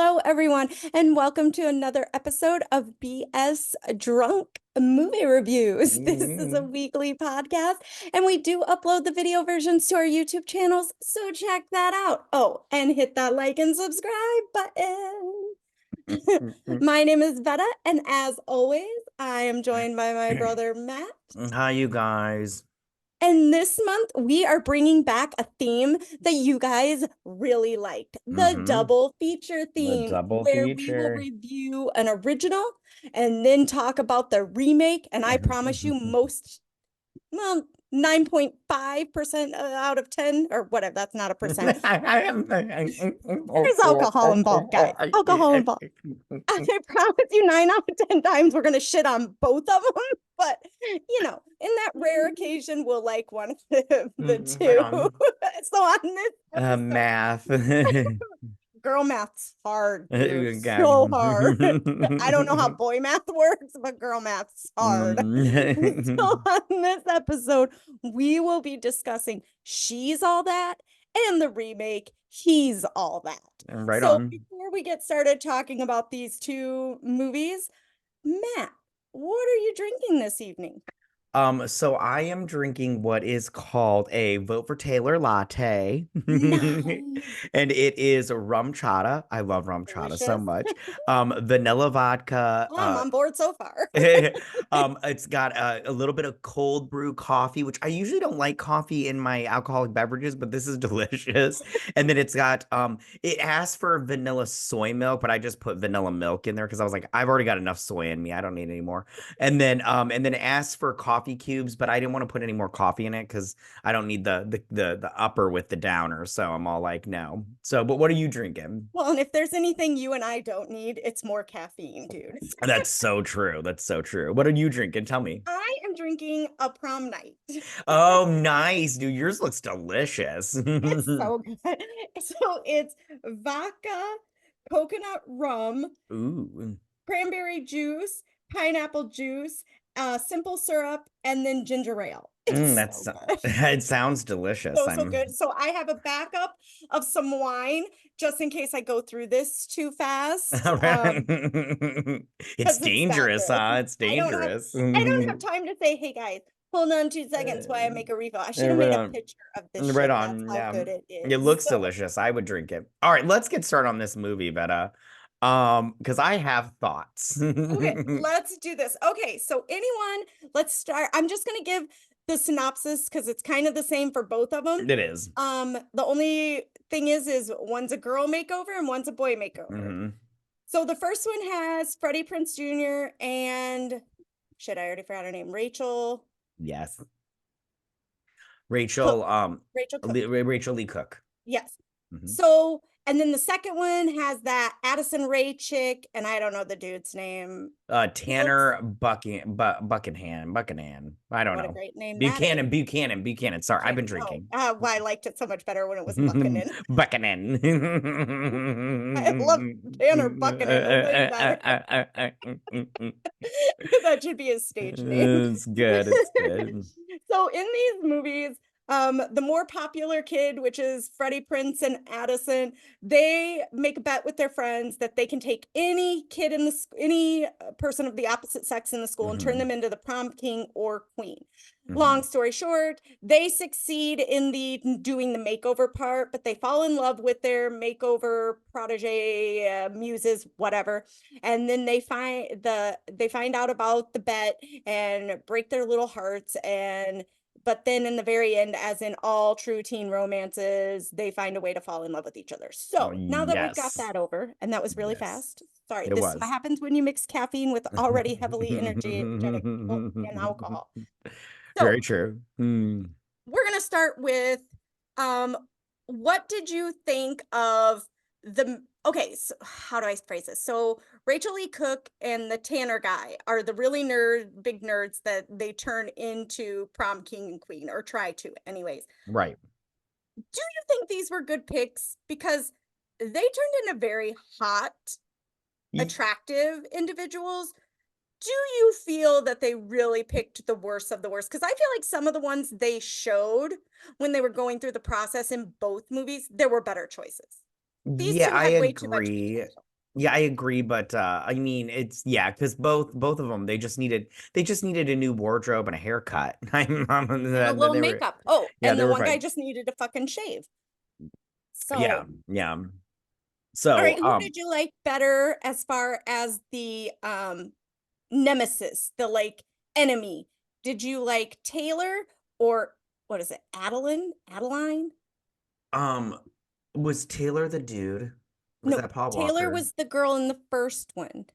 Hello, everyone, and welcome to another episode of BS Drunk Movie Reviews. This is a weekly podcast, and we do upload the video versions to our YouTube channels, so check that out. Oh, and hit that like and subscribe button. My name is Vetta, and as always, I am joined by my brother Matt. Hi, you guys. And this month, we are bringing back a theme that you guys really liked, the double feature theme, where we will review an original and then talk about the remake. And I promise you, 9.5% out of 10, or whatever, that's not a percent. There's alcohol involved, guys. Alcohol involved. I promise you, 9 out of 10 times we're gonna shit on both of them. But in that rare occasion, we'll like one of the two. So on this episode, math. Girl math's hard, dude. So hard. I don't know how boy math works, but girl math's hard. So on this episode, we will be discussing She's All That and the remake He's All That. So before we get started talking about these two movies, Matt, what are you drinking this evening? So I am drinking what is called a Vote for Taylor latte. Nice. And it is rum chata. I love rum chata so much. Vanilla vodka. I'm on board so far. It's got a little bit of cold brew coffee, which I usually don't like coffee in my alcoholic beverages, but this is delicious. And then it's got it asks for vanilla soy milk, but I just put vanilla milk in there because I was like, I've already got enough soy in me. I don't need any more. And then it asks for coffee cubes, but I didn't want to put any more coffee in it because I don't need the upper with the downer. So I'm all like, no. So, but what are you drinking? Well, and if there's anything you and I don't need, it's more caffeine, dude. That's so true. That's so true. What are you drinking? Tell me. I am drinking a prom night. Oh, nice, dude. Yours looks delicious. It's so good. So it's vodka, coconut rum, cranberry juice, pineapple juice, simple syrup, and then ginger ale. That's so it sounds delicious. So good. So I have a backup of some wine just in case I go through this too fast. It's dangerous, huh? It's dangerous. I don't have time to say, hey guys, hold on 2 seconds while I make a refill. I should have made a picture of this. Right on. That's how good it is. It looks delicious. I would drink it. All right, let's get started on this movie, Vetta. Because I have thoughts. Okay, let's do this. Okay, so let's start. I'm just gonna give the synopsis because it's kind of the same for both of them. It is. The only thing is one's a girl makeover and one's a boy makeover. So the first one has Freddie Prinze Jr. and I already forgot her name. Rachael. Yes. Rachael Leigh Cook. Yes. So, and then the second one has that Addison Rae chick, and I don't know the dude's name. Tanner Buckingham. I don't know. A great name. Buchanan. Sorry, I've been drinking. Well, I liked it so much better when it was Buchanan. I love Tanner Buchanan. That should be his stage name. It's good. It's good. So in these movies, the more popular kid, which is Freddie Prinze and Addison, they make a bet with their friends that they can take any kid in any person of the opposite sex in the school and turn them into the prom king or queen. Long story short, they succeed in doing the makeover part, but they fall in love with their makeover protege, muses, whatever. And then they find out about the bet and break their little hearts. But then in the very end, as in all true teen romances, they find a way to fall in love with each other. So now that we've got that over, and that was really fast. Sorry, this is what happens when you mix caffeine with already heavily energetic and alcohol. So, very true. We're going to start with, what did you think of okay, so how do I phrase this? So Rachael Leigh Cook and the Tanner guy are the really big nerds that they turn into prom king and queen, or try to anyways. Right. Do you think these were good picks? Because they turned into very hot, attractive individuals. Do you feel that they really picked the worst of the worst? Because I feel like some of the ones they showed when they were going through the process in both movies, there were better choices. I agree. Yeah, I agree, but I mean it's yeah, because both of them they just needed a new wardrobe and a haircut. And a little They were makeup. Oh, yeah, and they the were one guy fine. just needed a fucking shave. Yeah, So, yeah. all So right, who did you like better as far as the nemesis, the like enemy? Did you like Taylor or what is it? Adeline? Adeline? um was Taylor the dude? Was No, that Paul Taylor Walker? was the girl in the first one.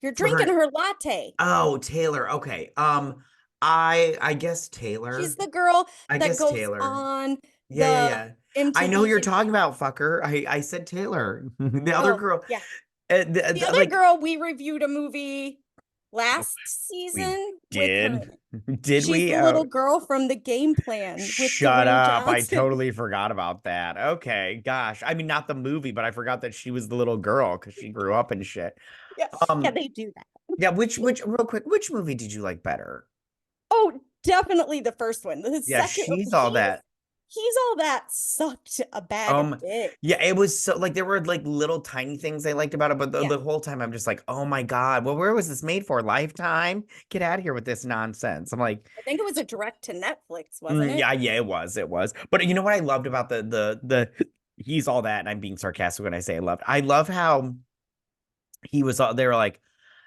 You're For drinking her her latte. oh, Taylor. Okay. I guess She's Taylor. the girl I that guess goes Taylor. on Yeah, yeah, the yeah. I know who you're MTV. talking about, fucker. I said Taylor. The other Oh, girl. yeah. The other Like girl, we reviewed a movie oh, last we season with her did. in it. Did She's we? the Oh, little girl from the game plan with shut Dwayne up. I Johnson. totally forgot about that. Okay, gosh. I mean, not the movie, but I forgot that she was the little girl because she grew up and shit. Yeah, yeah, Um, they do that. yeah, which real quick, which movie did you like better? Oh, definitely the first one. The Yeah, second, she's all that. he's all that sucked a bag of Um, dicks. yeah, it was so like there were like little tiny things I liked about it, but Yeah, the whole time I'm just like, oh my God, well, where was this made for? Lifetime? Get out of here with this nonsense. I'm like, I think it was a direct to Netflix, wasn't it? yeah, yeah, it was. But you know what I loved about the he's all that, and I'm being sarcastic when I say I loved. I love how he was all they were like,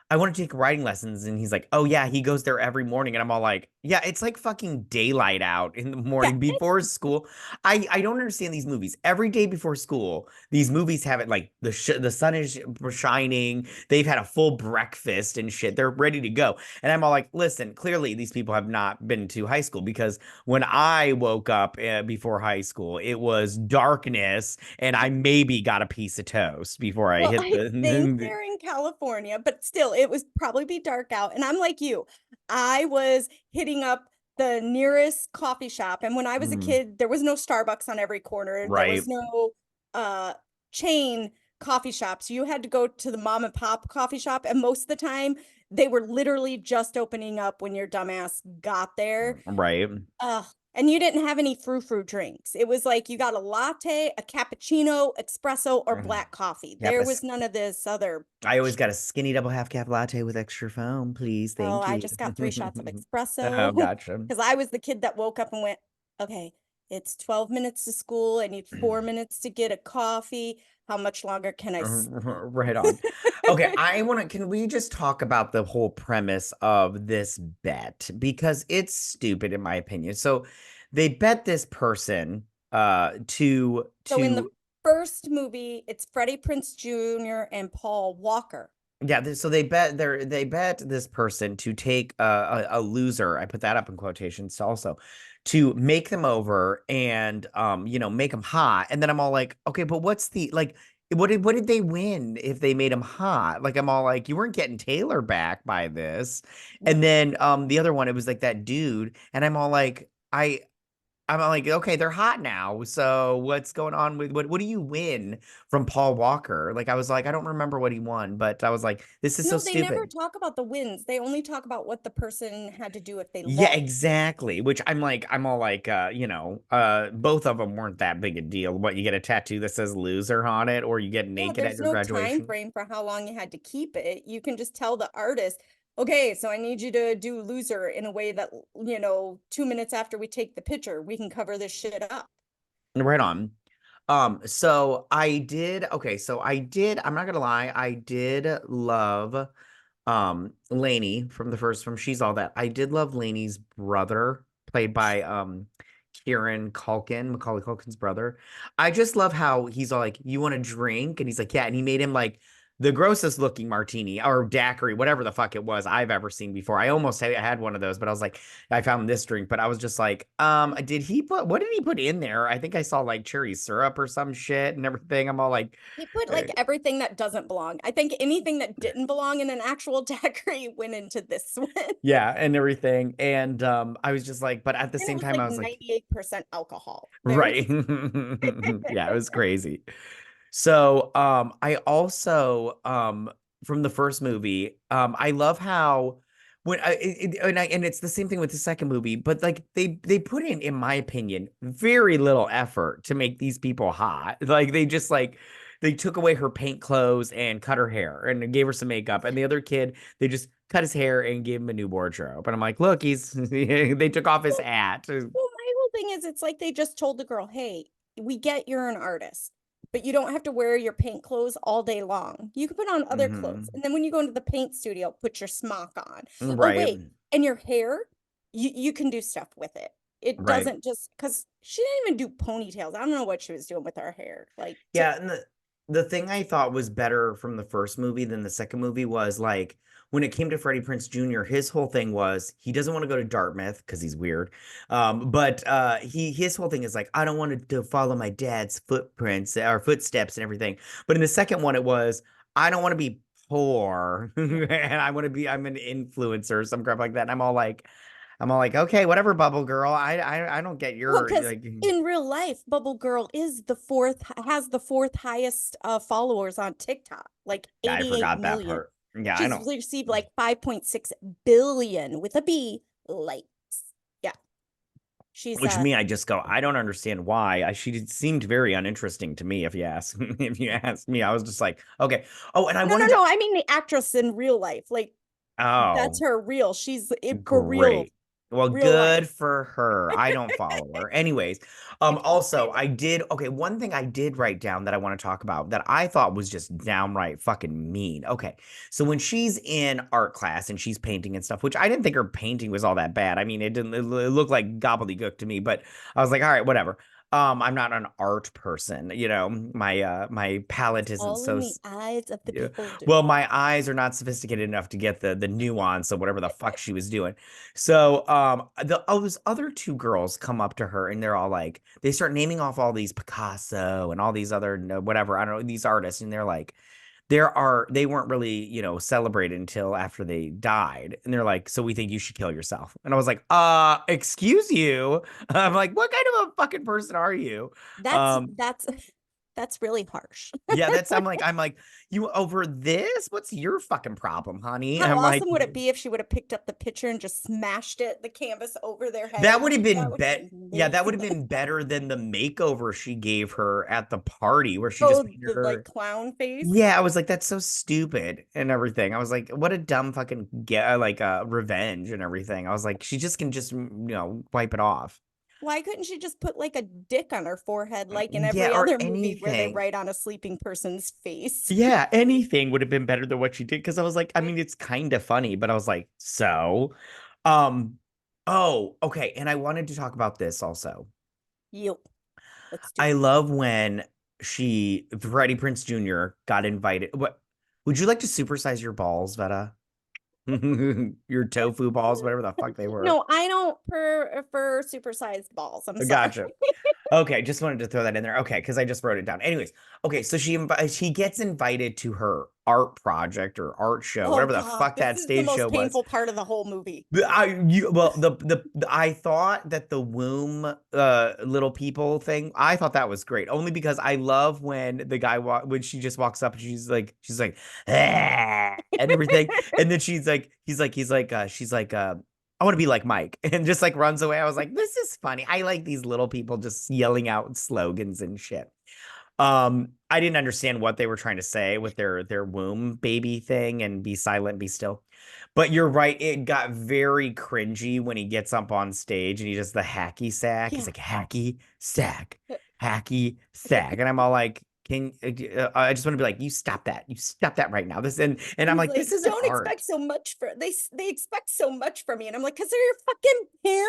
I want to take writing lessons. And he's like, oh, yeah, he goes there every morning. And I'm all like, yeah, it's like fucking daylight out in the Yeah, morning before school. I don't understand these movies. Every day before school, these movies have it like the sun is shining. They've had a full breakfast and shit. They're ready to go. And I'm all like, listen, clearly these people have not been to high school because when I woke up before high school, it was darkness and I maybe got a piece of toast before I well, hit I think the they're in California, but still, it was probably be dark out. And I'm like you, I was hitting up the nearest coffee shop. And when I was a Mm, kid, there was no Starbucks on every corner. There right. was no uh chain coffee shops. You had to go to the mom and pop coffee shop. And most of the time, they were literally just opening up when your dumbass got there. Right. And you didn't have any frou-frou drinks. It was like you got a latte, a cappuccino, espresso, or Mm. black coffee. Yep. There was none of this other I always got a shit. skinny double half cap latte with extra foam, please. Oh, Thank I you. just got 3 shots of Oh, espresso gotcha. because I was the kid that woke up and went, okay, it's 12 minutes to school. I need 4 minutes to get a coffee. How much longer can I Right on. Okay, I want to, can we just talk about the whole premise of this bet? Because it's stupid in my opinion. So they bet this person to So in the to first movie, it's Freddie Prinze Jr. and Paul Walker. yeah, so they bet this person to take a loser. I put that up in quotations also to make them over and make them hot. And then I'm all like, okay, but what's the like what did they win if they made him hot? Like I'm all like, you weren't getting Taylor back by this. And No. then the other one, it was like that dude, and I'm like, okay, they're hot now. So what's going on with what do you win from Paul Walker? Like I was like, I don't remember what he won, but I was like, this is so No, they never stupid. talk about the wins. They only talk about what the person had to do if they Yeah, lost. exactly. Which I'm all like, both of them weren't that big a deal. What, you get a tattoo that says loser on it, or you get Yeah, naked at there's your no time graduation? frame for how long you had to keep it. You can just tell the artist, okay, so I need you to do loser in a way that, 2 minutes after we take the picture, we can cover this shit up. Right on. So I did, okay, so I'm not gonna lie, I did love Laney from the first from She's All That. I did love Laney's brother, played by Kieran Culkin, Macaulay Culkin's brother. I just love how he's all like, "You want a drink?" And he's like, "Yeah." And he made him like the grossest looking martini or daiquiri, whatever the fuck it was I've ever seen before. I almost had one of those, but I was like, I found this drink, but I was just like, what did he put in there? I think I saw like cherry syrup or some shit and everything. I'm all like, He put eh, like everything that doesn't belong. I think anything that didn't belong in an actual dackery went into this one. yeah, and everything. And I was just like, but at the And it same was time, like I was like, 98% alcohol. There right. was Yeah, it was crazy. So I also from the first movie, I love how when and it's the same thing with the second movie, but like they put in my opinion, very little effort to make these people hot. Like they just like they took away her paint clothes and cut her hair and gave her some makeup. And the other kid, they just cut his hair and gave him a new wardrobe. And I'm like, look, he's they took off his hat. Well, my whole thing is it's like they just told the girl, hey, we get you're an artist, but you don't have to wear your paint clothes all day long. You can put on other clothes. Hmm. And then when you go into the paint studio, put your smock on. Oh, Right, wait. And your hair, you can do stuff with it. It right. doesn't just because she didn't even do ponytails. I don't know what she was doing with her hair. Like to Yeah, and the thing I thought was better from the first movie than the second movie was like when it came to Freddie Prinze Jr., his whole thing was he doesn't want to go to Dartmouth because he's weird. But his whole thing is like, I don't want to follow my dad's footprints or footsteps and everything. But in the second one, it was I don't want to be poor and I'm an influencer or some crap like that. And I'm all like, okay, whatever, bubble girl. I don't get well, your because like. in real life, Bubble Girl is the fourth has the fourth highest followers on TikTok, like Yeah, I 88 forgot that million. part. Yeah, I She's don't. received like 5.6 billion with a B likes. Yeah. She's Which me, I just go, I don't understand why. She seemed very uninteresting to me, if you ask if you ask me. I was just like, okay. Oh, and I no, no, wanted no. to. I mean the actress in real life. Like that's Oh, her real. She's it for real, great. Well, real life. good for her. I don't follow her. Anyways, I know, I also I did okay, one thing I did write down that I want to talk about that I thought was just downright fucking mean. Okay. So when she's in art class and she's painting and stuff, which I didn't think her painting was all that bad. I mean, it looked like gobbledygook to me, but I was like, all right, whatever. I'm not an art person, my palette it's isn't all so in the eyes of the yeah. beholder. Well, my eyes are not sophisticated enough to get the nuance of whatever the fuck she was doing. So, those other two girls come up to her and they're all like, they start naming off all these Picasso and all these other whatever, I don't know, these artists, and they're like, they weren't really, celebrated until after they died. And they're like, so we think you should kill yourself. And I was like, excuse you. I'm like, what kind of a fucking person are you? That's Um, that's that's really harsh. yeah, I'm like, you over this? What's your fucking problem, honey? How I'm like, awesome would it be if she would have picked up the picture and just smashed it, the canvas over their that head? would have been That would have bet. been Yeah, that would amazing. have been better than the makeover she gave her at the party where she just Oh, painted the like her. clown face. Yeah, I was like, that's so stupid and everything. I was like, what a dumb fucking get like revenge and everything. I was like, she just can just wipe it off. Why couldn't she just put like a dick on her forehead, like in Yeah, every or other movie where they anything. write on a sleeping person's face? Yeah, anything would have been better than what she did because I was like, I mean, it's kind of funny, but I was like, so, um, oh, okay, and I wanted to talk about this also. Yep, let's do I it. love when Freddie Prince Jr. got invited. What would you like to supersize your balls, Vetta? Your tofu balls, whatever the fuck they were. No, I don't prefer supersized balls. I'm sorry. Gotcha. Okay, just wanted to throw that in there. Okay, because I just wrote it down. Anyways, okay, so she gets invited to her art project or art show, Oh whatever the God, fuck this that is the stage show most was. painful part of the whole movie. I thought that the womb little people thing, I thought that was great. Only because I love when when she just walks up and she's like "Ah," and everything. And then she's like I want to be like Mike and just like runs away. I was like, this is funny. I like these little people just yelling out slogans and shit. I didn't understand what they were trying to say with their womb baby thing and be silent, be still. But you're right, it got very cringy when he gets up on stage and he does the hacky sack. He's Yeah. like hacky sack, and I'm all like, can I just want to be like, you stop that, right now. This and I'm He's like, like, this isn't don't expect art. so much for they expect so much from me. And I'm like, because they're your fucking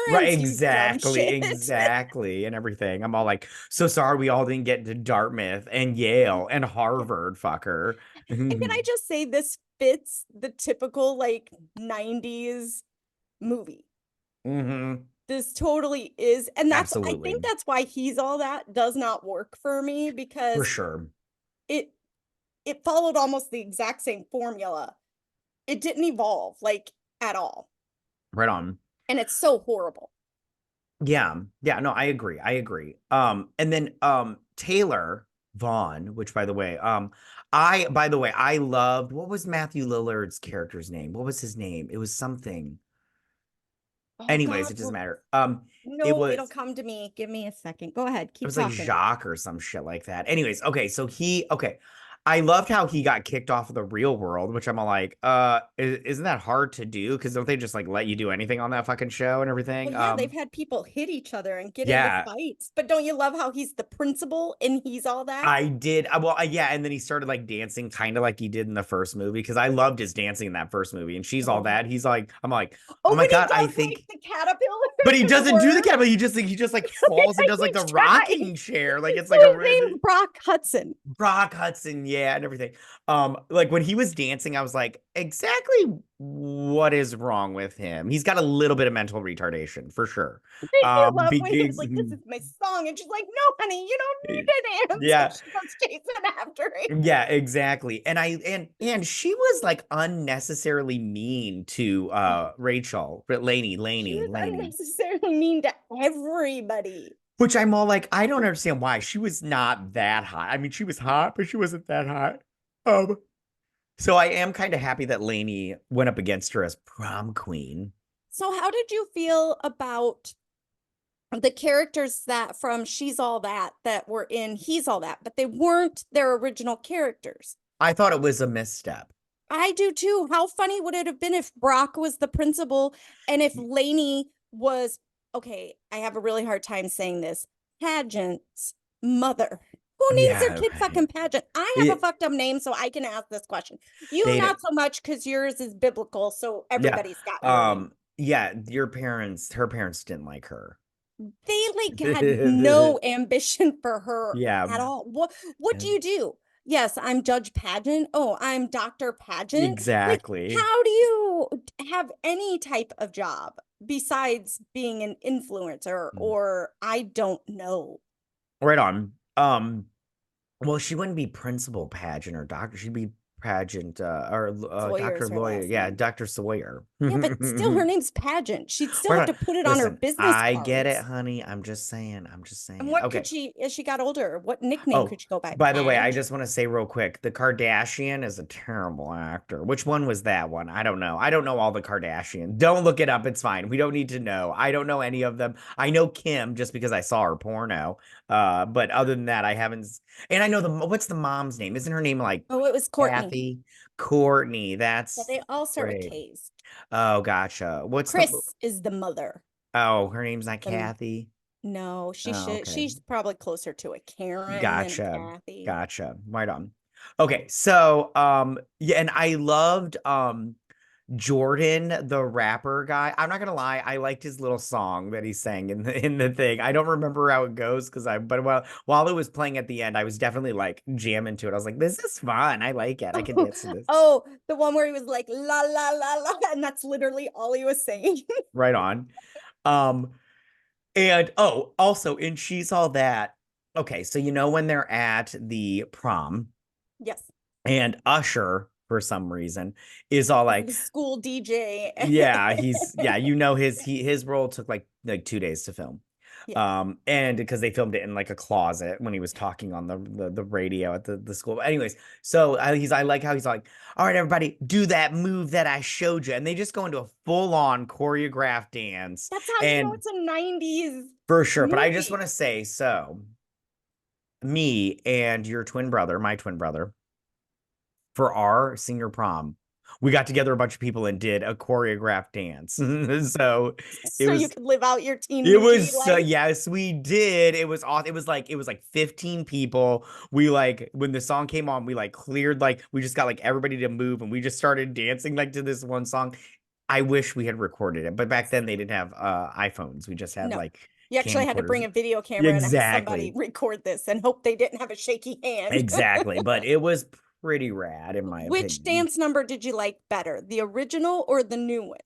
Right, parents, you dumb exactly, shit. exactly, and everything. I'm all like, so sorry we all didn't get to Dartmouth and Yale and Yeah. Harvard, fucker. And can I just say this fits the typical like 90s movie? Hmm. This totally is. And that's I think Absolutely, that's why he's all that does not work for me for because sure. it it followed almost the exact same formula. It didn't evolve like at all. Right on. And it's so horrible. Yeah, yeah, no, I agree. I agree. And then Taylor Vaughn, which by the way, I loved what was Matthew Lillard's character's name? What was his name? It was something. Oh Anyways, God. it doesn't Well, matter. It no, it'll was come to me. Give me a second. Go ahead. it Keep was like talking. Jacques or some shit like that. Anyways, okay, so okay. I loved how he got kicked off of the real world, which I'm all like, isn't that hard to do? Because don't they just like let you do anything on that fucking show and Well, everything? yeah, they've had people hit each other and get into Yeah, fights. But don't you love how he's the principal and he's all that? I did. Yeah, and then he started like dancing kind of like he did in the first movie because I loved his dancing in that first movie. And she's all Oh, that. He's like, I'm like, oh oh, my when he God, I does like think, the caterpillar but he and the doesn't do the worm. cat, but he just like falls and does like He the tries. rocking chair. Like it's So like a his name's Brock Hudson. Brock Hudson, yeah, and everything. Like when he was dancing, I was like, exactly what is wrong with him? He's got a little bit of mental retardation for sure. Didn't you love when he was Because like, "This is my song," and she's like, "No, honey, you don't need to dance." And yeah, she goes chasing after him. yeah, exactly. And she was like unnecessarily mean to Rachel, but She was Laney. unnecessarily mean to everybody. Which I'm all like, I don't understand why. She was not that hot. I mean, she was hot, but she wasn't that hot. Um, so I am kind of happy that Laney went up against her as prom queen. So, how did you feel about the characters that from She's All That that were in He's All That, but they weren't their original characters? I thought it was a misstep. I do too. How funny would it have been if Brock was the principal and if Laney was, okay, I have a really hard time saying this, Pageant's mother. Who names their Yeah, kid fucking Pageant? I have a it, fucked up name, so I can ask this question. You they not so much because yours is biblical, so yeah. everybody's got your name. Yeah, her parents didn't like her. They like had no ambition for her Yeah, at all. What do you do? Yes, I'm Judge Pageant. Oh, I'm Dr. Pageant. Like, exactly. how do you have any type of job besides being an influencer or I don't know. Right on. Well, she wouldn't be principal pageant or doctor. She'd be pageant or Sawyer's Dr. her Lawyer. last Yeah, name. Dr. Sawyer. Yeah, but still her name's Pageant. She'd still Right have on. to put it on her Listen, business I get it, cards. honey. I'm just saying. I'm just And saying. what could Okay. she, as she got older, what nickname Oh, could she go by? by the way, I Padge? just want to say real quick, the Kardashian is a terrible actor. Which one was that one? I don't know. I don't know all the Kardashian. Don't look it up. It's fine. We don't need to know. I don't know any of them. I know Kim just because I saw her porno. But other than that, I haven't. And I know what's the mom's name? Isn't her name like Oh, it was Courtney. Kathy? Courtney. Yeah, That's they all start with great. K's. Oh, gotcha. What's the? Chris is the mother. Oh, her name's not The, Kathy. no, she Oh, should. okay. She's probably closer to a Karen than a Gotcha. Kathy. Gotcha. Right on. Okay, so yeah, and I loved Jordan, the rapper guy. I'm not gonna lie, I liked his little song that he sang in the thing. I don't remember how it goes because but while it was playing at the end, I was definitely like jamming to it. I was like, this is fun. I like it. I can dance to this. Oh, the one where he was like la la la la, and that's literally all he was saying. Right on. Um, and oh, also in She's All That. Okay, so you know when they're at the prom. Yes, And Usher, for some reason, is all is like, the school DJ. yeah, his role took like 2 days to film. Yeah. And because they filmed it in like a closet when he was talking on the radio at the school. But anyways, so I like how he's like, all right, everybody, do that move that I showed you. And they just go into a full-on choreographed dance. That's how you know And it's a 90s for sure, but I just movie. want to say, so me and my twin brother, for our senior prom, we got together a bunch of people and did a choreographed dance. So it So you was could live out your teen it movie was life. yes, we did. It was awesome. It was like 15 people. We like when the song came on, we like cleared we just got like everybody to move and we just started dancing like to this one song. I wish we had recorded it, but back then they didn't have iPhones. We just had No, like you actually had to camcorders. bring a video camera and have somebody Exactly. record this and hope they didn't have a shaky hand. Exactly. But it was pretty rad in my Which opinion. dance number did you like better, the original or the new one?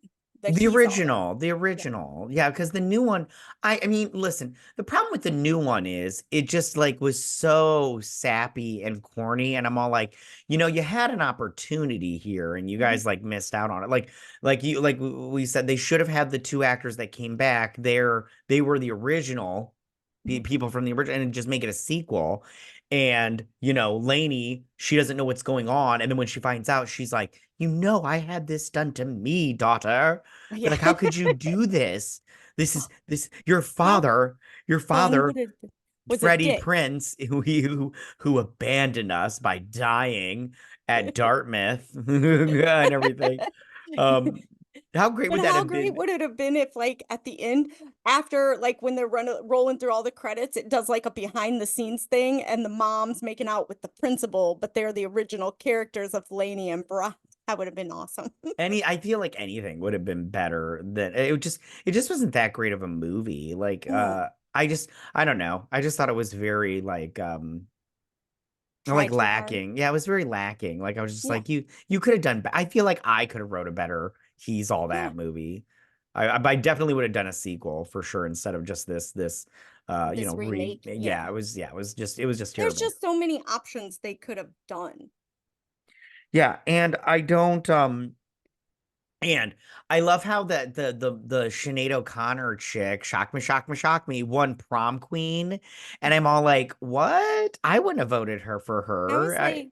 The The He's All That. original, the Yeah. original. Yeah, because the new one, I mean, listen, the problem with the new one is it just like was so sappy and corny. And I'm all like, you had an opportunity here and you Mhm. guys like missed out on it. Like we said, they should have had the two actors that came back there. They were the original Mhm. people from the original and just make it a sequel. And, Laney, she doesn't know what's going on. And then when she finds out, she's like, I had this done to me, daughter. But Yeah. like, how could you do this? Your How father, your fun father, would it be? Was a Freddie dick. Prinze, who abandoned us by dying at Dartmouth and everything. Um, how great But would that how have great been? would it have been if, like, at the end, after, like, when they're rolling through all the credits, it does like a behind the scenes thing, and the mom's making out with the principal, but they're the original characters of Laney and Brock. That would have been awesome. I feel like anything would have been better than it just wasn't that great of a movie. Like, No, I don't know. I just thought it was very try like too hard. lacking. Yeah, it was very lacking. Like I was just Yeah, like, you could have done. I feel like I could have wrote a better He's All yeah. That movie. I definitely would have done a sequel for sure instead of just this This remake, yeah. it was just There's terrible. just so many options they could have done. Yeah, and I love how the Sinead O'Connor chick, shock me, won prom queen. And I'm all like, what? I wouldn't have voted her for I was her. like,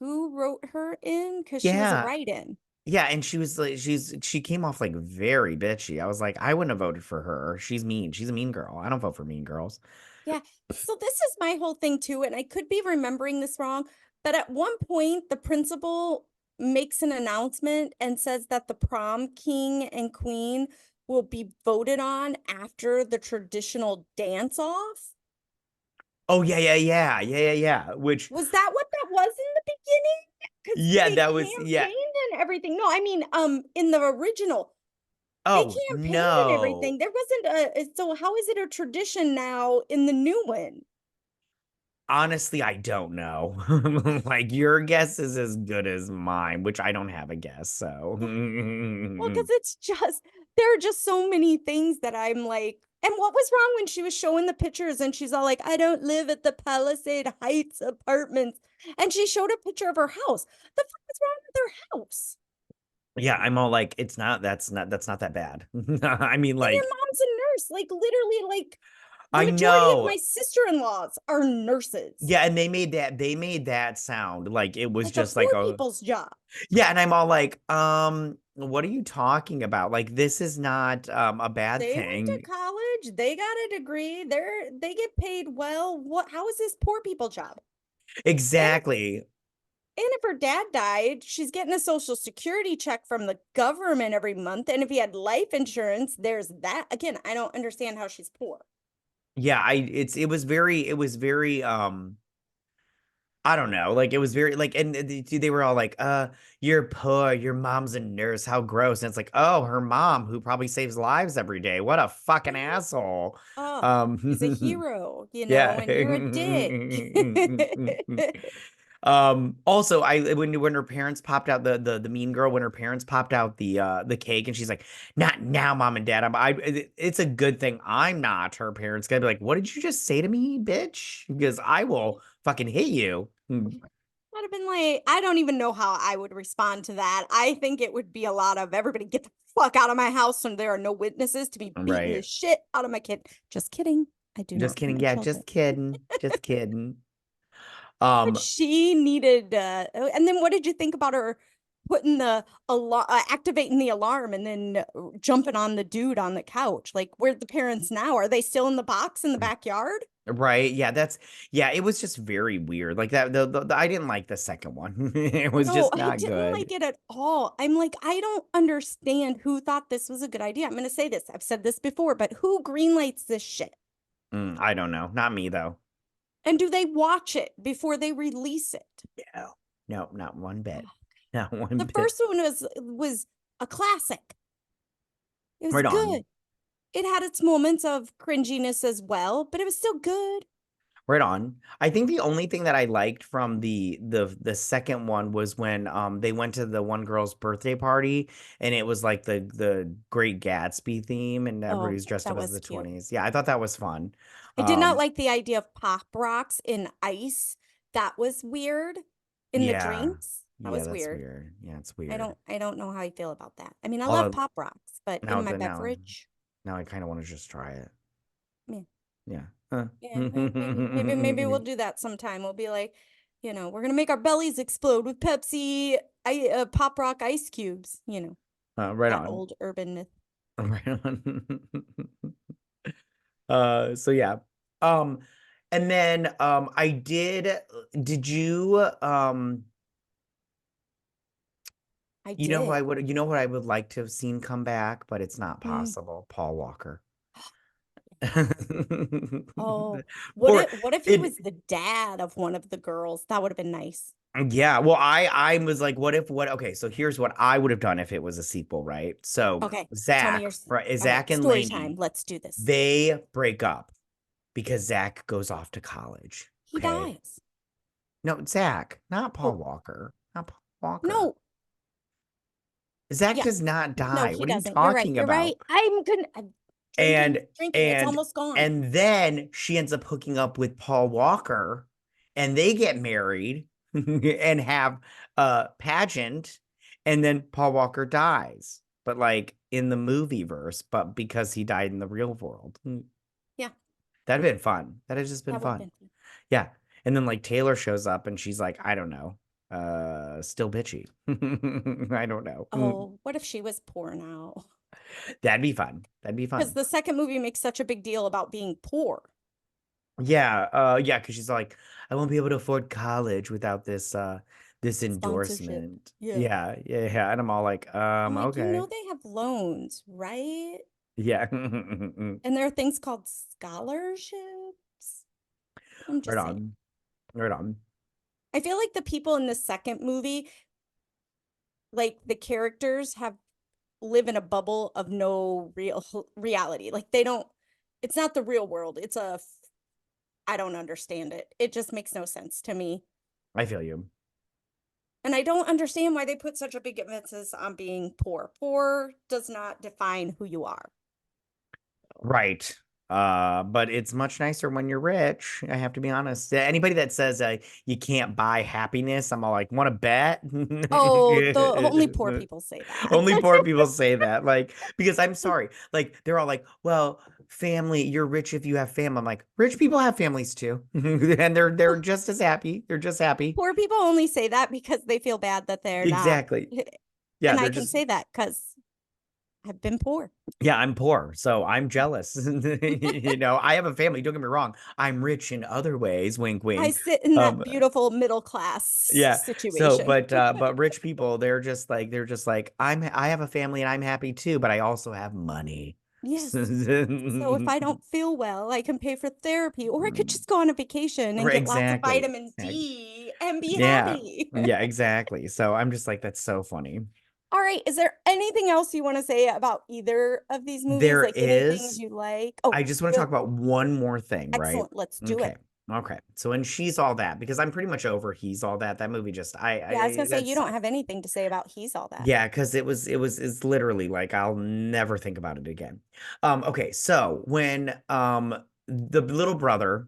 who wrote her in? Because she was a Yeah. write-in. Yeah, and she was like, she came off like very bitchy. I was like, I wouldn't have voted for her. She's mean. She's a mean girl. I don't vote for mean girls. Yeah. So this is my whole thing too, and I could be remembering this wrong, but at one point the principal makes an announcement and says that the prom king and queen will be voted on after the traditional dance off. Oh yeah. Which Was that what that was in the beginning? Because yeah, they that was yeah. campaigned and everything. No, I mean, in the original, they Oh campaigned and no. everything. There wasn't so how is it a tradition now in the new one? Honestly, I don't know. Like your guess is as good as mine, which I don't have a guess, so Well, because it's just there are just so many things that I'm like, and what was wrong when she was showing the pictures and she's all like, I don't live at the Palisade Heights apartments. And she showed a picture of her house. The fuck is wrong with her house? yeah, I'm all like, that's not that bad. I mean, And your like, mom's a nurse. Like literally, like the I majority of my know. sister-in-laws are nurses. Yeah, and they made that sound like it was Like a just poor like a people's job. yeah, and I'm all like, what are you talking about? Like this is not a bad They went to thing. college, they got a degree, they get paid well. What how is this poor people job? And Exactly. if her dad died, she's getting a social security check from the government every month. And if he had life insurance, there's that. Again, I don't understand how she's poor. Yeah, it was very I don't know. Like it was very like and they were all like, you're poor, your mom's a nurse, how gross. And it's like, oh, her mom who probably saves lives every day. What a fucking Yeah. asshole. Oh, she's a Um hero, yeah. and you're a dick. Also, I when her parents popped out the mean girl when her parents popped out the cake and she's like, not now, mom and dad. It's a good thing I'm not her parents. Gonna be like, what did you just say to me, bitch? Because I will fucking hit you. I'd have been like, I don't even know how I would respond to that. I think it would be a lot of everybody get the fuck out of my house and there are no witnesses to be beating the Right. shit out of my kid. Just kidding. I do Just not hit kidding. my Yeah, children. just kidding. Just kidding. But Um, she needed and then what did you think about her putting the alarm activating the alarm and then jumping on the dude on the couch? Like where're the parents now? Are they still in the box in the backyard? right. Yeah, it was just very weird. Like that I didn't like the second one. It was No, just I not didn't good. like it at all. I'm like, I don't understand who thought this was a good idea. I'm going to say this. I've said this before, but who greenlights this shit? I don't know. Not me though. And do they watch it before they release it? No. No, not one Oh, bit. Not one the bit. first one was a classic. It was Right good. on. It had its moments of cringiness as well, but it was still good. Right on. I think the only thing that I liked from the second one was when they went to the one girl's birthday party and it was like the Great Gatsby theme and Oh, everybody's dressed that up as was the cute. 20s. Yeah, I thought that was fun. I did not Um like the idea of pop rocks in ice. That was weird. In the yeah. drinks, that Yeah, was that's weird. weird. Yeah, it's weird. I don't know how I feel about that. I mean, I love Although pop rocks, but now in my that now beverage, now I kind of want to just try it. meh. Yeah. Yeah, maybe we'll do that sometime. We'll be like, we're gonna make our bellies explode with Pepsi, Pop Rock ice cubes. Right That on. old urban myth. Right on. So yeah. Um, and then did you I you know who did. you know what I would like to have seen come back, but it's not Mm. possible. Paul Walker. Oh, Poor what if he it was the dad of one of the girls? That would have been nice. Yeah, well, I was like, what okay, so here's what I would have done if it was a sequel, right? So Okay, tell me Zach, yours. right, All right, Zach and story time. Laney, Let's do this. they break up because Zach goes off to college. He Okay. dies. No, Zach, not Paul Oh, Walker. Not Paul Walker. no. Zach Yeah, does not no, die. he What are you doesn't. You're right. talking You're right. about? I'm and drinking. It's and almost gone. and then she ends up hooking up with Paul Walker, and they get married and have a pageant, and then Paul Walker dies, but like in the movie verse, but because he died in the real world. Yeah, That'd been fun. That has just been that would have fun. been fun. Yeah. And then like Taylor shows up and she's like, I don't know, still bitchy. I don't know. Oh, what if she was poor now? That'd be fun. That'd be Because fun. the second movie makes such a big deal about being poor. Yeah, yeah, because she's like, I won't be able to afford college without this Sponsorship. endorsement. Yeah. Yeah, yeah, yeah. And I'm all like, I'm like, okay. they have loans, right? Yeah. And there are things called scholarships. I'm Right just saying. on. Right on. I feel like the people in the second movie, like the characters live in a bubble of no real reality. Like it's not the real world. I don't understand it. It just makes no sense to me. I feel you. And I don't understand why they put such a big emphasis on being poor. Poor does not define who you are. Right. But it's much nicer when you're rich. I have to be honest. Anybody that says you can't buy happiness, I'm all like, want to bet? Oh, only poor people say that. Only poor people say that. Like, because I'm sorry. Like, they're all like, well, family, you're rich if you have family. I'm like, rich people have families too. And they're just as happy. They're just happy. Poor people only say that because they feel bad that they're not. Exactly. Yeah, And I they're can just say that because I've been poor. yeah, I'm poor, so I'm jealous. I have a family, don't get me wrong. I'm rich in other ways, wink I wink. sit in that Um, beautiful middle class yeah. So, situation. but rich people, they're just like, I have a family and I'm happy too, but I also have money. Yes. So if I don't feel well, I can pay for therapy, or I could just go on a vacation and Right, get lots of exactly. vitamin D and be Yeah. happy. Yeah, exactly. So I'm just like, that's so funny. All right. Is there anything else you want to say about either of these movies? There Like any things is you like? Oh, I just want to talk about one more thing, right? excellent. Let's do Okay. it. Okay. So when she's all that, because I'm pretty much over he's all that. That movie just Yeah, I was gonna say that you don't sucked. have anything to say about He's All That. Yeah, because it's literally like I'll never think about it again. Okay, so when the little brother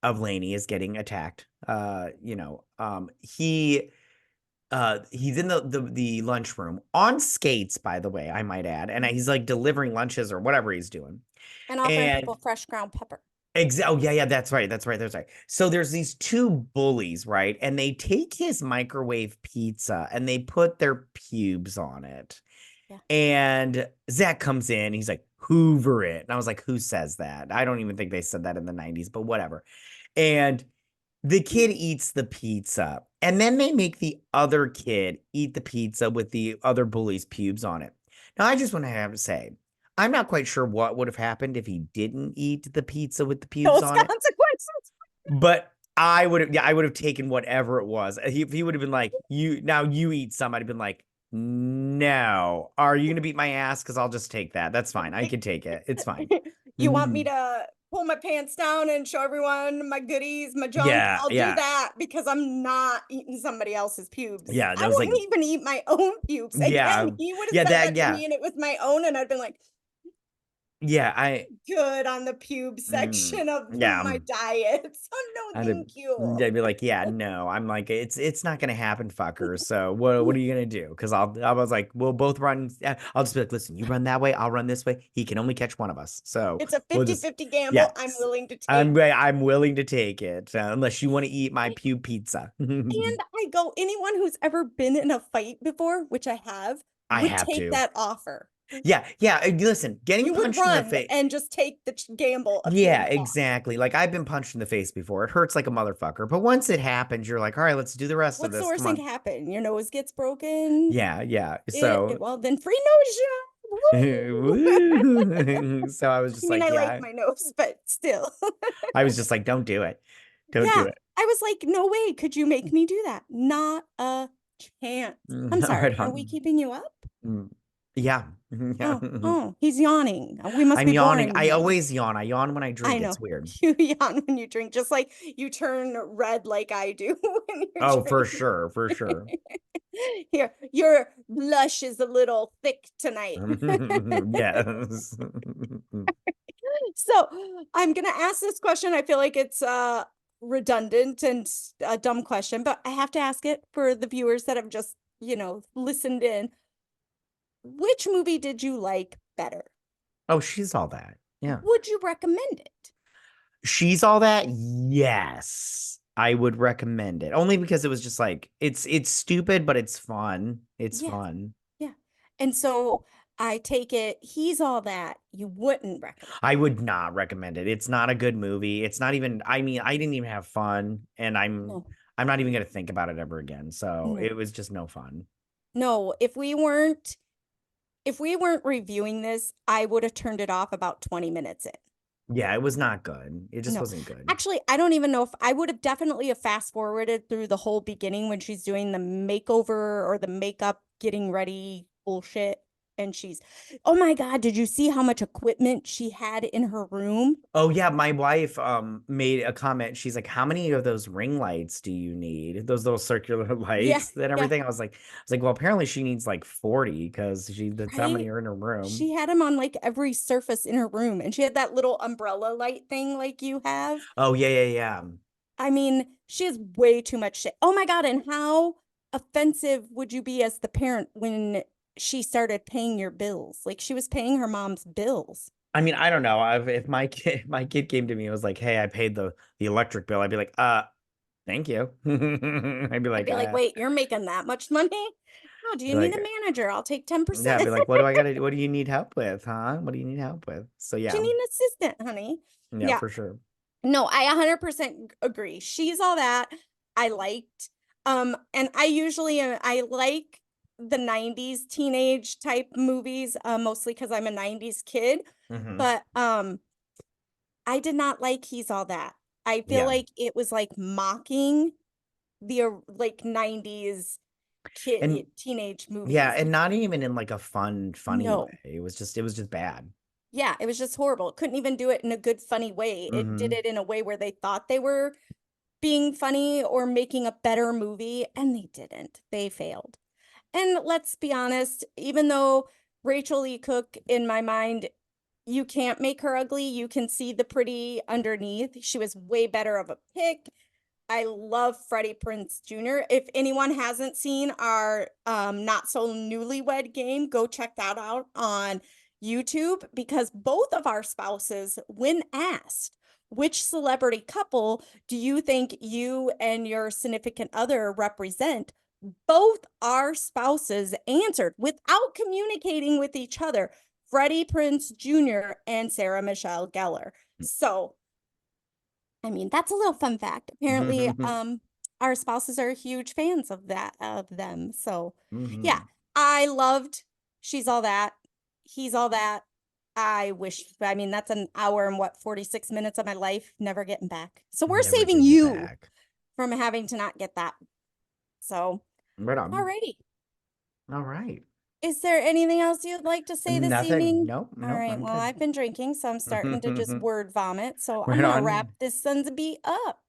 of Laney is getting attacked, he's in the lunchroom on skates, by the way, I might add, and he's like delivering lunches or whatever he's doing. And offering And people fresh ground pepper. oh yeah, yeah, that's right. That's right. That's right. So there's these two bullies, right? And they take his microwave pizza and they put their pubes on it. Yeah. And Zach comes in, he's like, Hoover it. And I was like, who says that? I don't even think they said that in the 90s, but whatever. And the kid eats the pizza. And then they make the other kid eat the pizza with the other bully's pubes on it. Now, I just want to have to say, I'm not quite sure what would have happened if he didn't eat the pizza with the pubes Those on it, consequences. but I would have taken whatever it was. If he would have been like, you eat some, I'd have been like, no, are you gonna beat my ass? Because I'll just take that. That's fine. I can take it. It's fine. You want me to pull my pants down and show everyone my goodies, my junk? Yeah, I'll do yeah, that because I'm not eating somebody else's pubes. yeah. I That was like, wouldn't even eat my own pubes. yeah, Again, he would have yeah, said that to yeah. me and it was my own, and I'd been like, Yeah, I good on the pube section of yeah. my diet. So no, I'd, thank you. I'd be like, yeah, no. I'm like, it's not gonna happen, fucker. So what are you gonna do? Because I was like, we'll both run. I'll just be like, listen, you run that way, I'll run this way. He can only catch one of us. So It's a we'll just 50-50 gamble yeah. I'm willing to take. I'm willing to take it unless you want to eat my pew pizza. And I go, anyone who's ever been in a fight before, which I have, I would have take to. that offer. Yeah, yeah. Listen, getting You would punched in the run face. and just take the gamble of Yeah, getting caught. exactly. Like I've been punched in the face before. It hurts like a motherfucker. But once it happens, you're like, all right, let's do the rest of What's the this. worst Come thing on. can happen? Your nose gets broken. Yeah, yeah. So Well, then free nose job. Woo! so I was I just mean, like, I like yeah. my nose, but still. I was just like, don't do it. Don't do Yeah. it. I was like, no way could you make me do that. Not a chance. I'm sorry. Right Are we on. keeping you up? Mm, yeah. Yeah. Oh, he's yawning. We must I'm be yawning. boring I him. always yawn. I yawn when I I drink. It's know. weird. You yawn when you drink, just like you turn red like I do when you're Oh, for drinking. sure, for sure. Here, your blush is a little thick tonight. Yes. So I'm gonna ask this question. I feel like it's redundant and a dumb question, but I have to ask it for the viewers that have just, listened in. Which movie did you like better? Oh, she's all that. Yeah. Would you recommend it? She's all that. Yes. I would recommend it. Only because it was just like it's stupid, but it's fun. It's Yeah, fun. yeah. And so I take it he's all that you wouldn't recommend. I would not recommend it. It's not a good movie. It's not even, I mean, I didn't even have fun and No, I'm not even gonna think about it ever again. So no, it was just no fun. no. If we weren't reviewing this, I would have turned it off about 20 minutes in. Yeah, it was not good. It just No. wasn't good. Actually, I don't even know if I would have definitely have fast forwarded through the whole beginning when she's doing the makeover or the makeup getting ready bullshit. And oh my God, did you see how much equipment she had in her room? Oh yeah, my wife made a comment. She's like, "How many of those ring lights do you need? Those little circular Yeah, lights and yeah, everything." I was like, "Well, apparently she needs like 40 because that's how right. many are in her room." She had them on like every surface in her room, and she had that little umbrella light thing like you have. Oh yeah, yeah, yeah. I mean, she has way too much shit. Oh my God, and how offensive would you be as the parent when she started paying your bills? Like she was paying her mom's bills. I mean, I don't know. If my kid came to me and was like, "Hey, I paid the electric bill," I'd be like, thank you." I'd be I'd like, be like, wait, you're making that much money? Oh, do you be need a like, manager? I'll take yeah, 10%. be like, what do you need help with, huh? What do you need help with? So Do yeah, you need an assistant, honey? yeah, Yeah. for sure. No, I 100% agree. She's all that I liked. And I like the 90s teenage type movies, mostly because I'm a 90s kid. Hmm. But I did not like He's All That. I feel Yeah. like it was like mocking the like 90s And teenage yeah, movies. and not even in like a funny way. No. It was just bad. Yeah, it was just horrible. It couldn't even do it in a good, funny way. It did Hmm. it in a way where they thought they were being funny or making a better movie, and they didn't. They failed. And let's be honest, even though Rachael Leigh Cook, in my mind, you can't make her ugly, you can see the pretty underneath. She was way better of a pick. I love Freddie Prinze Jr. If anyone hasn't seen our Not So Newlywed Game, go check that out on YouTube because both of our spouses, when asked, which celebrity couple do you think you and your significant other represent? Both our spouses answered without communicating with each other, Freddie Prinze Jr. and Sarah Michelle Gellar. So I mean, that's a little fun fact. Apparently, our spouses are huge fans of them. So, yeah, Hmm. I loved She's All That, He's All That. I mean, that's an hour and 46 minutes of my life never getting back. So we're Never saving getting it you back. from having to not get that. So, Right on. alrighty. All right. Is there anything else you'd like to say this Nothing. evening? Nope. All Nope. right, I'm well, good. I've been drinking, so I'm starting to just word vomit. So I'm Right gonna wrap on. this son's beat up.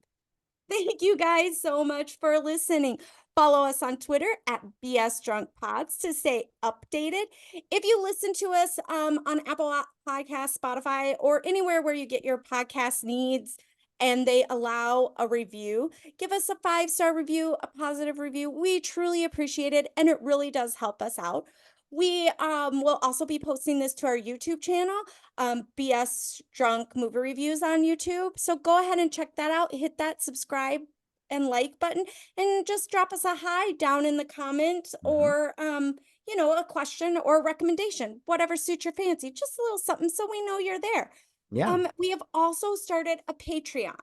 Thank you guys so much for listening. Follow us on Twitter at BS Drunk Pods to stay updated. If you listen to us on Apple Podcasts, Spotify, or anywhere where you get your podcast needs and they allow a review, give us a 5-star review, a positive review. We truly appreciate it, and it really does help us out. We will also be posting this to our YouTube channel, BS Drunk Movie Reviews on YouTube. So go ahead and check that out. Hit that subscribe and like button, and just drop us a hi down in the comments, or a question or a recommendation, whatever suits your fancy. Just a little something so we know you're there. Yeah. We have also started a Patreon.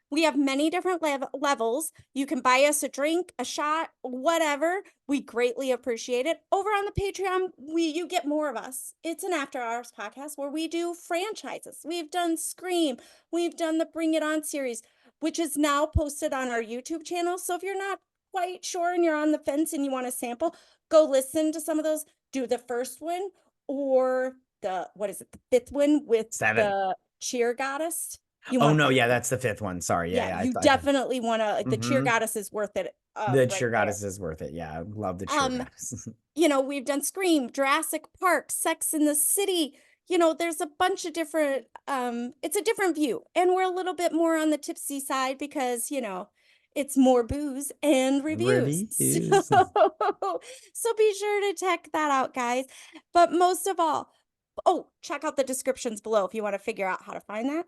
We have many different levels. You can buy us a drink, a shot, whatever. We greatly appreciate it. Over on the Patreon, you get more of us. It's an after hours podcast where we do franchises. We've done Scream. We've done the Bring It On series, which is now posted on our YouTube channel. So if you're not quite sure and you're on the fence and you want to sample, go listen to some of those. Do the first one, or the fifth one with 7. the cheer goddess. You Oh want no, that yeah, one. that's the 5th one. Sorry. Yeah, Yeah, yeah. you definitely want to, the cheer Mhm. goddess is worth it. The Right cheer there. goddess is worth it. Yeah, love the cheer goddess. We've done Scream, Jurassic Park, Sex in the City. There's a bunch of different, it's a different view, and we're a little bit more on the tipsy side because, it's more booze and reviews. Reviews. So be sure to check that out, guys. But most of all, check out the descriptions below if you want to figure out how to find that.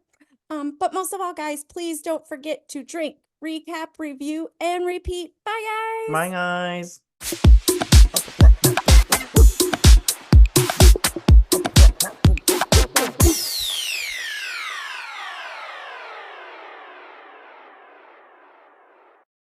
But most of all, guys, please don't forget to drink, recap, review, and repeat. Bye, guys. Bye, guys.